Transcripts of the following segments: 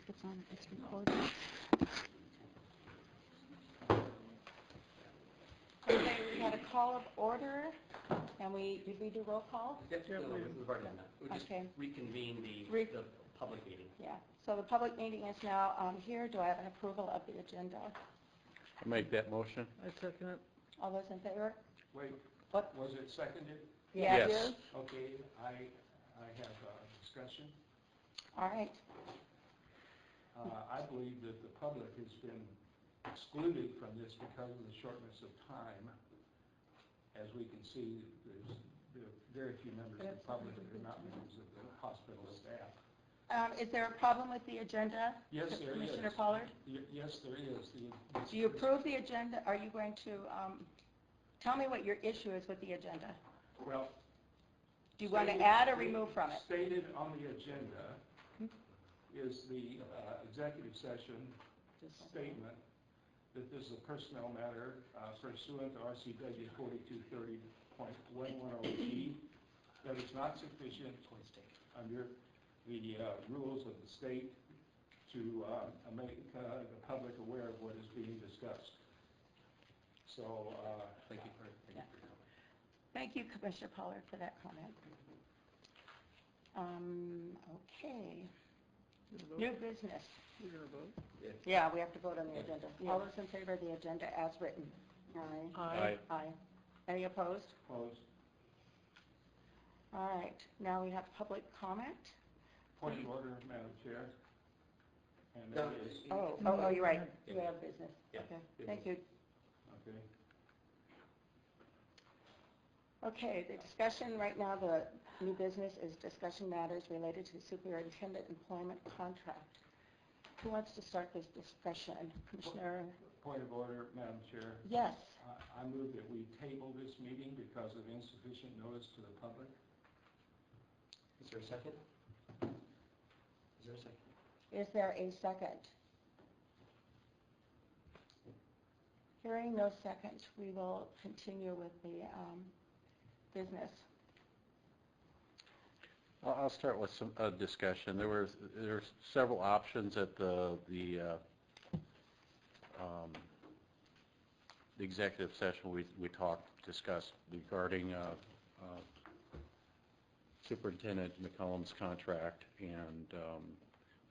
It's on, it's recorded. Okay, we had a call of order, and did we do roll call? Yep, no, we've already done that. We just Okay. reconvene the public meeting. Yeah, so the public meeting is now here. Do I have an approval of the agenda? I make that motion. I second it. All those in favor? Wait, What? was it seconded? Yeah, Yes. you? Okay, I have a discussion. All right. I believe that the public has been excluded from this because of the shortness of time. As we can see, there are very few members of the public that are not members of the hospital staff. Is there a problem with the agenda? Yes, there is. Commissioner Pollard? Yes, there is. Do you approve the agenda? Are you going to tell me what your issue is with the agenda? Well, Do you want to add or remove from it? Stated on the agenda is the executive session statement that this is a personnel matter pursuant to RCW 4230.110G, that is not sufficient under the rules of the state to make the public aware of what is being discussed. So, Thank you for your comment. Thank you, Commissioner Pollard, for that comment. Okay. New business. You're going to vote? Yeah, we have to vote on the agenda. Yeah. All those in favor of the agenda as written? Aye. Aye. Any opposed? opposed. All right, now we have public comment. Point of order, Madam Chair. And No, that is, Oh, you're right. We have business. Yeah. Okay, thank you. okay. Okay, the discussion right now, the new business is discussion matters related to superintendent employment contract. Who wants to start this discussion? Commissioner? Point of order, Madam Chair. Yes. I move that we table this meeting because of insufficient notice to the public. Is there a second? Is there a second? Is there a second? Hearing no second, we will continue with the business. I'll start with some discussion. There were several options at the executive session we discussed regarding Superintendent McCollum's contract, and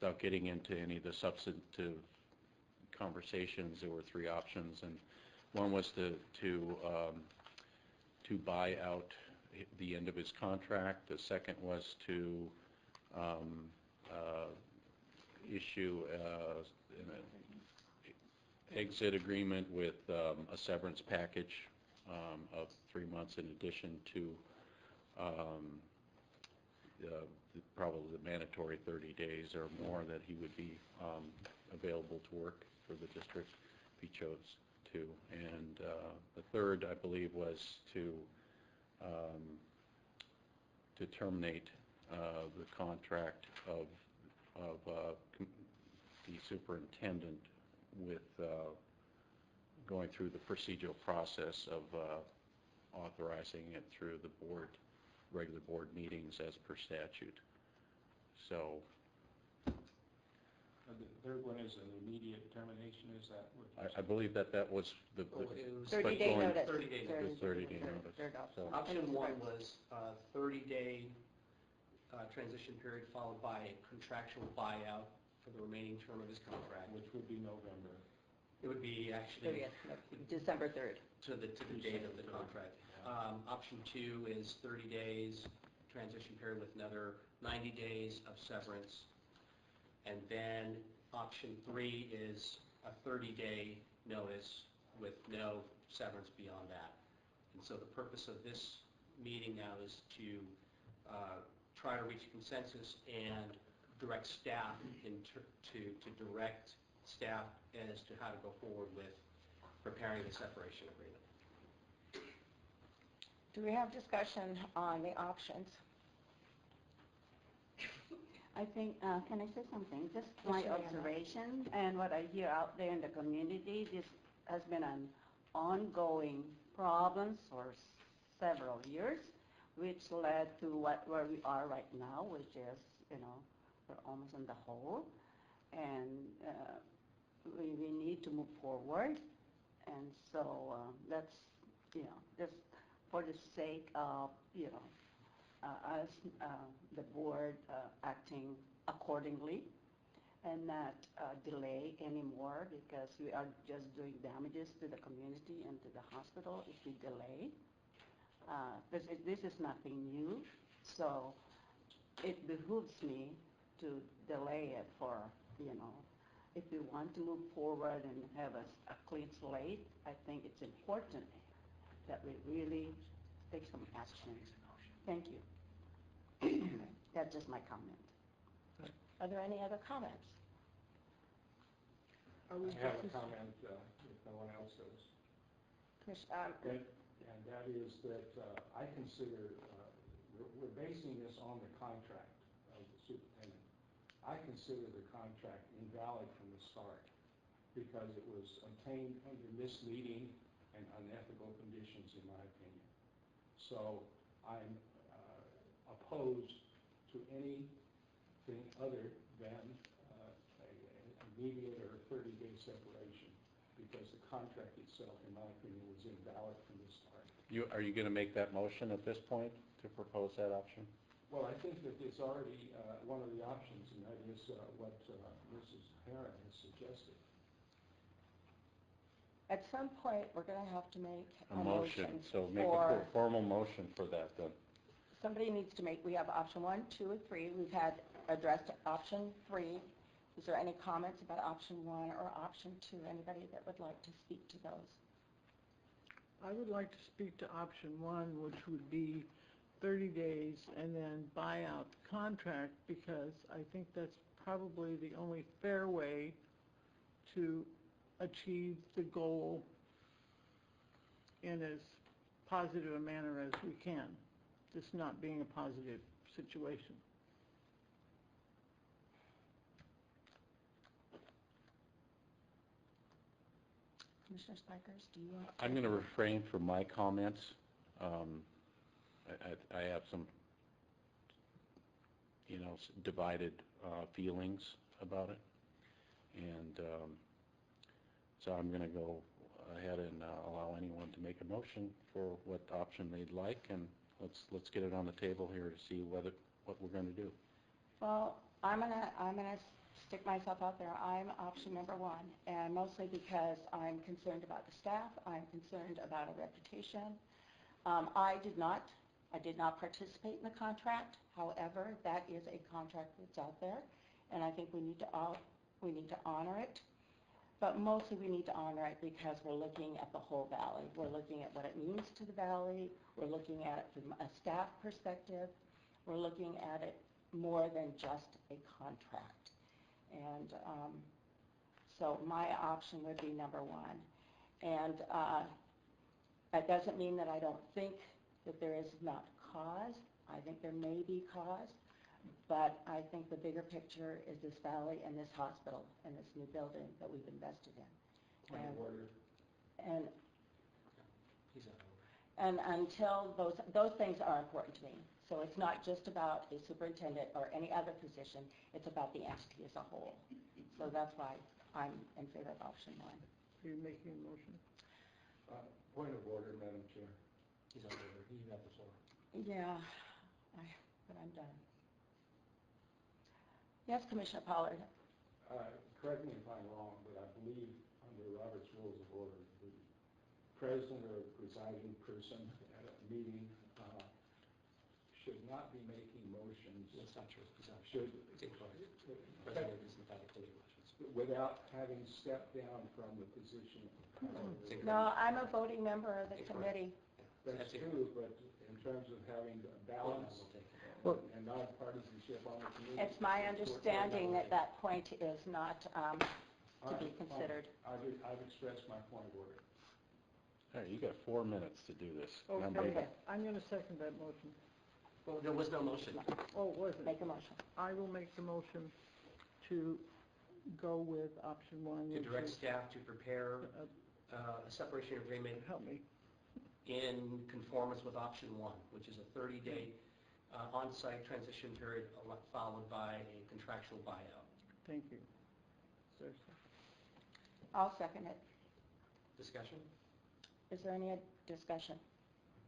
without getting into any of the substantive conversations, there were three options, and one was to buy out the end of his contract. The second was to issue an exit agreement with a severance package of 3 months in addition to probably the mandatory 30 days or more that he would be available to work for the district if he chose to. And the third, I believe, was to terminate the contract of the superintendent with going through the procedural process of authorizing it through the regular board meetings as per statute. So. The third one is an immediate termination. Is that what I believe that was the 30-day notice. 30-day notice. 30-day notice. So. Option one was 30-day transition period followed by a contractual buyout for the remaining term of his contract. which would be November. It would be actually 30th, December 3rd. to the date of the contract. Option two is 30 days transition period with another 90 days of severance. And then option three is a 30-day notice with no severance beyond that. And so the purpose of this meeting now is to try to reach consensus and direct staff to direct staff as to how to go forward with preparing the separation agreement. Do we have discussion on the options? I think, can I say something? Just my Yes, ma'am. observation and what I hear out there in the community, this has been an ongoing problem for several years, which led to where we are right now, which is, we're almost in the hole. and we need to move forward. And so that's, just for the sake of, us, the board acting accordingly and not delay anymore, because we are just doing damages to the community and to the hospital if we delay. This is nothing new, so it behooves me to delay it for, if we want to move forward and have a clean slate. I think it's important that we really take some action. Thank you. That's just my comment. Are there any other comments? I have a comment, if no one else does. And that is that I consider, we're basing this on the contract of the superintendent. I consider the contract invalid from the start because it was obtained under misleading and unethical conditions, in my opinion. So I'm opposed to anything other than an immediate or 30-day separation, because the contract itself, in my opinion, was invalid from the start. Are you going to make that motion at this point to propose that option? Well, I think that it's already one of the options, and that is what Mrs. Herron has suggested. At some point, we're going to have to make A motion. So make a formal motion for that then. Somebody needs to make, we have option 1, 2, and 3. We've had addressed option 3. Is there any comments about option 1 or option 2? Anybody that would like to speak to those? I would like to speak to option 1, which would be 30 days and then buy out the contract, because I think that's probably the only fair way to achieve the goal in as positive a manner as we can, this not being a positive situation. Commissioner Spikers, do you want to? I'm going to refrain from my comments. I have some, divided feelings about it, and so I'm going to go ahead and allow anyone to make a motion for what option they'd like, and let's get it on the table here to see what we're going to do. Well, I'm gonna stick myself out there. I'm option number 1, and mostly because I'm concerned about the staff. I'm concerned about a reputation. I did not participate in the contract. However, that is a contract that's out there, and I think we need to honor it. But mostly we need to honor it because we're looking at the whole valley. We're looking at what it means to the valley. We're looking at it from a staff perspective. We're looking at it more than just a contract. And so my option would be number 1. And that doesn't mean that I don't think that there is not cause. I think there may be cause, but I think the bigger picture is this valley and this hospital and this new building that we've invested in. Point of order. And He's out of order. and until those things are important to me. So it's not just about a superintendent or any other position, it's about the entity as a whole. So that's why I'm in favor of option 1. Are you making a motion? Point of order, Madam Chair. He's out of order. You have the floor. Yeah, but I'm done. Yes, Commissioner Pollard. Correct me if I'm wrong, but I believe under Robert's Rules of Order, the president or presiding person at a meeting should not be making motions. That's not true. He's not. Should President is in fact closing motions. without having stepped down from the position. No, I'm a voting member of the committee. That's true, but in terms of having balance and nonpartisanship on the committee. It's my understanding that that point is not to be considered. I've expressed my point of order. All right, you got 4 minutes to do this. Okay, I'm going to second that motion. Well, there was no motion. Oh, was it? Make a motion. I will make the motion to go with option 1. To direct staff to prepare a separation agreement Help me. in conformance with option 1, which is a 30-day on-site transition period followed by a contractual buyout. Thank you. Is there a second? I'll second it. Discussion? Is there any discussion?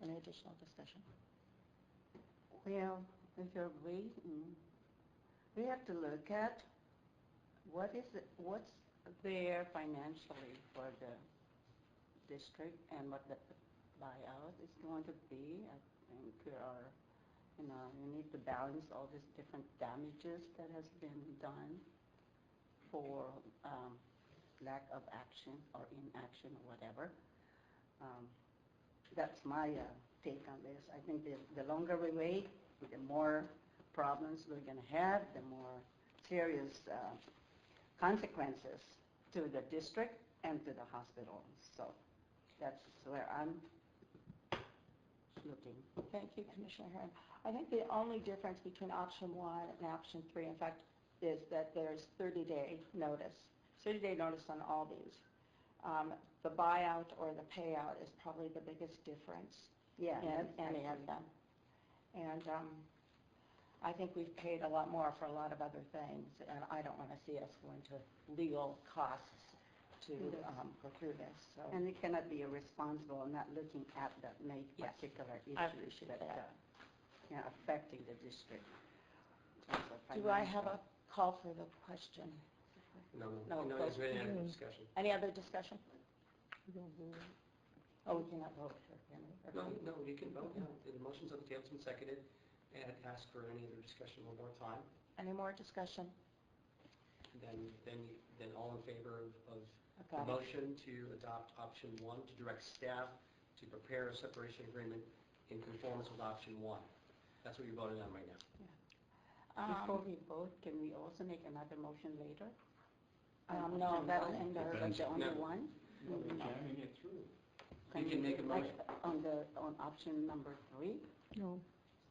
Any additional discussion? Well, if you're waiting, we have to look at what's there financially for the district and what the buyout is going to be. I think there are, you need to balance all these different damages that has been done for lack of action or inaction or whatever. Um, that's my take on this. I think the longer we wait, the more problems we're going to have, the more serious consequences to the district and to the hospital. So that's where I'm looking. Thank you, Commissioner Herron. I think the only difference between option 1 and option 3, in fact, is that there's 30-day notice. 30-day notice on all these. The buyout or the payout is probably the biggest difference Yeah, in that's any of them. And I think we've paid a lot more for a lot of other things, and I don't want to see us go into legal costs to go through this. So. And it cannot be irresponsible not looking at the Yes, particular I issues appreciate that that. affecting the district. in terms of Do I have a financial. call for the question? No, No, no, go. is there any other discussion? Any other discussion? We don't vote. Oh, we cannot vote here, can we? Or No, can we? no, you can vote, yeah. The motion's on the table, it's been seconded, and ask for any other discussion one more time. Any more discussion? Then all in favor of the Got it. motion to adopt option 1, to direct staff to prepare a separation agreement in conformance with option 1. That's what you're voting on right now. Before we vote, can we also make another motion later? No, Option that'll one? end our. Is that the only No. one? No, they're jamming it through. You can make a motion. On option number 3? No,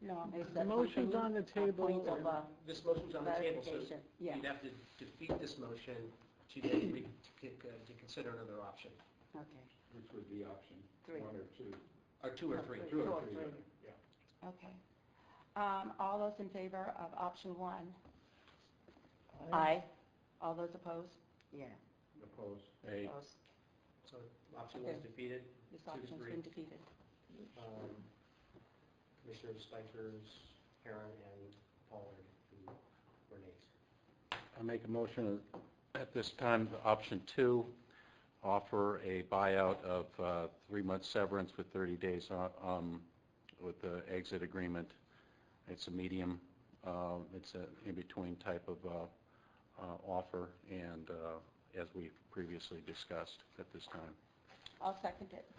No. Is the that motion's something- on the a table. point of, This motion's on the table, so clarification? Yeah. you'd have to defeat this motion to then to consider another option, Okay. Which would be option Three. 1 or 2. or 2 or 3. Two or Or three, three. rather, yeah. Okay. All those in favor of option 1? Aye. All those opposed? Yeah. Opposed? Hey, Those- So option 1 is Okay. defeated, This 2 to option's 3. been defeated. Commissioner Spikers, Herron, and Pollard, who were nays. I make a motion at this time, option 2, offer a buyout of 3-month severance with 30 days with the exit agreement. It's a medium, it's an in-between type of offer, and as we previously discussed at this time. I'll second it.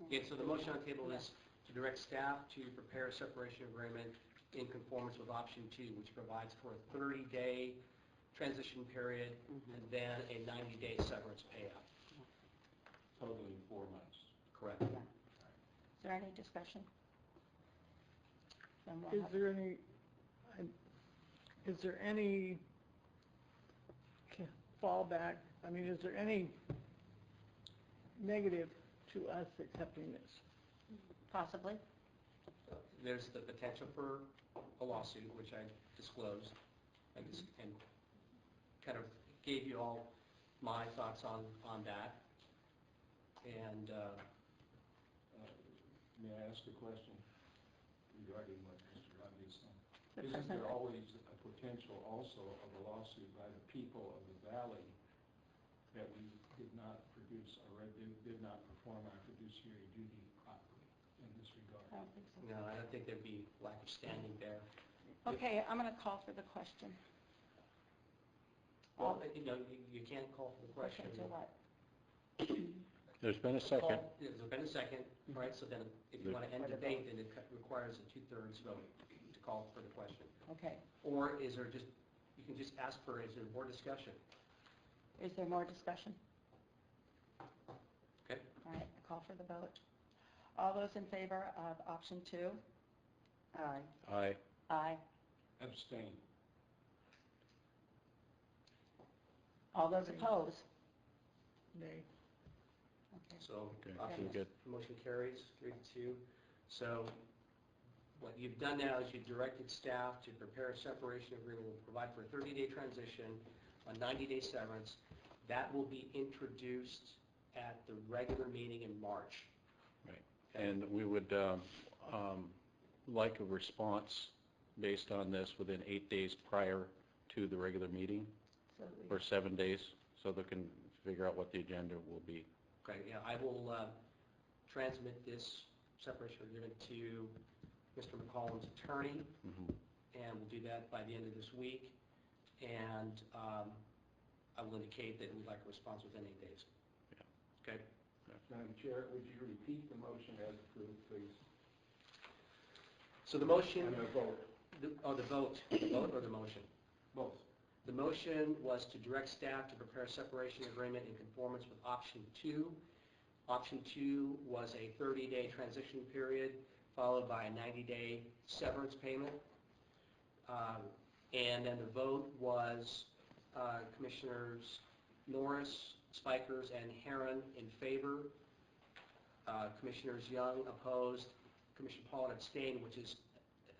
Yeah, so the motion on the table is to direct staff to prepare a separation agreement in conformance with option 2, which provides for a 30-day transition period and then a 90-day severance payout. Totaling 4 months. Correct. Yeah. Is there any discussion? Then we'll Is have- there any, is there any fallback? I mean, is there any negative to us accepting this? Possibly. There's the potential for a lawsuit, which I disclosed and kind of gave you all my thoughts on that. And May I ask a question regarding what Mr. Grundy said? The Isn't present- there always a potential also of a lawsuit by the people of the valley that we did not produce or did not perform our fiduciary duty properly in this regard? I don't think so. no, I don't think there'd be lack of standing there. Okay, I'm going to call for the question. Well, you can't call for the question. To what? There's been a second. There's been a second, right? So then if you want to end debate, then it requires a 2/3 vote to call for the question. Okay. Or is there just, you can just ask for, is there more discussion? Is there more discussion? Okay. All right, I call for the vote. All those in favor of option 2? Aye. Aye. Aye. Abstain. All those opposed? Nay. Okay. So Okay, option, so good. motion carries 3-2. So What you've done now is you've directed staff to prepare a separation agreement, will provide for a 30-day transition, a 90-day severance. That will be introduced at the regular meeting in March. Right. And we would like a response based on this within 8 days prior to the regular meeting, So or 7 days, so they can figure out what the agenda will be. Okay, yeah, I will transmit this separation agreement to Mr. McCollum's attorney, and we'll do that by the end of this week. And I will indicate that we'd like a response within 8 days. Yeah. Okay? Madam Chair, would you repeat the motion as approved, please? So the motion... And the vote. The vote. The vote or the motion? Both. The motion was to direct staff to prepare a separation agreement in conformance with option 2. Option 2 was a 30-day transition period followed by a 90-day severance payment. And then the vote was Commissioners Norris, Spikers, and Herron in favor. Commissioners Young opposed. Commissioner Paulin abstained, which is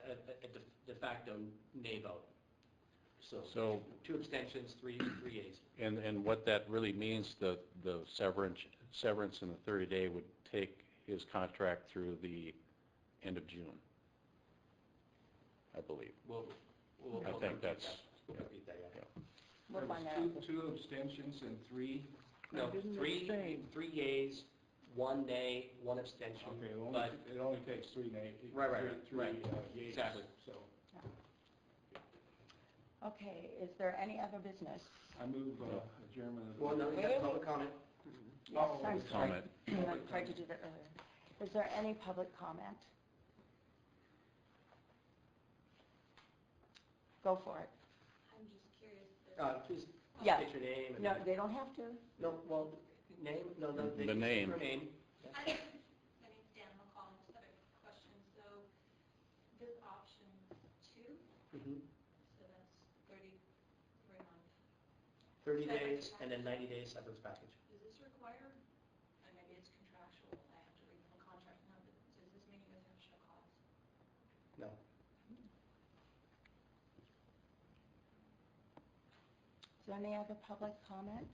a de facto nay vote. So 2 abstentions, 3 yeas. And what that really means, the severance in the 30-day would take his contract through the end of June, I believe. I think that's... We'll repeat that, yeah. We'll There was find that out. two abstentions and 3. No, didn't 3 abstain. yeas, 1 nay, 1 abstention. Okay, But it only takes 3 nays. Right. Yeas. Exactly. So Okay, is there any other business? I move adjournment of the... Well, no, you got public comment. Yes, I'm sorry. Comment. I tried to do that earlier. Is there any public comment? Go for it. I'm just curious. Please Yeah. state your name. No, they don't have to. No, well, name? No, they The can name. say your name. My name's Dan McCall. I just have a question. So this option 2, Mhm. so that's 33 months. 30 days and then 90 days severance package. Is this required? And maybe it's contractual. I have to read the full contract now, but does this mean you guys have to show cause? No. Is there any other public comment?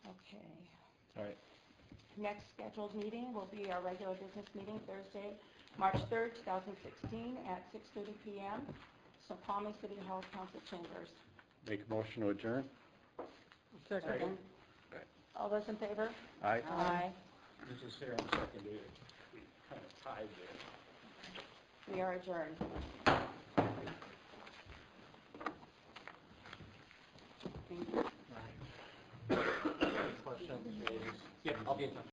Okay. All right. Next scheduled meeting will be our regular business meeting Thursday, March 3rd, 2016 at 6:30 p.m. Snoqualmie City Hall Council Chambers. Make a motion to adjourn? Second. All those in favor? Aye. Aye. This is Aaron seconded. We kind of tied there. We are adjourned. Thank you. Questions, ladies? Yeah, I'll be in touch.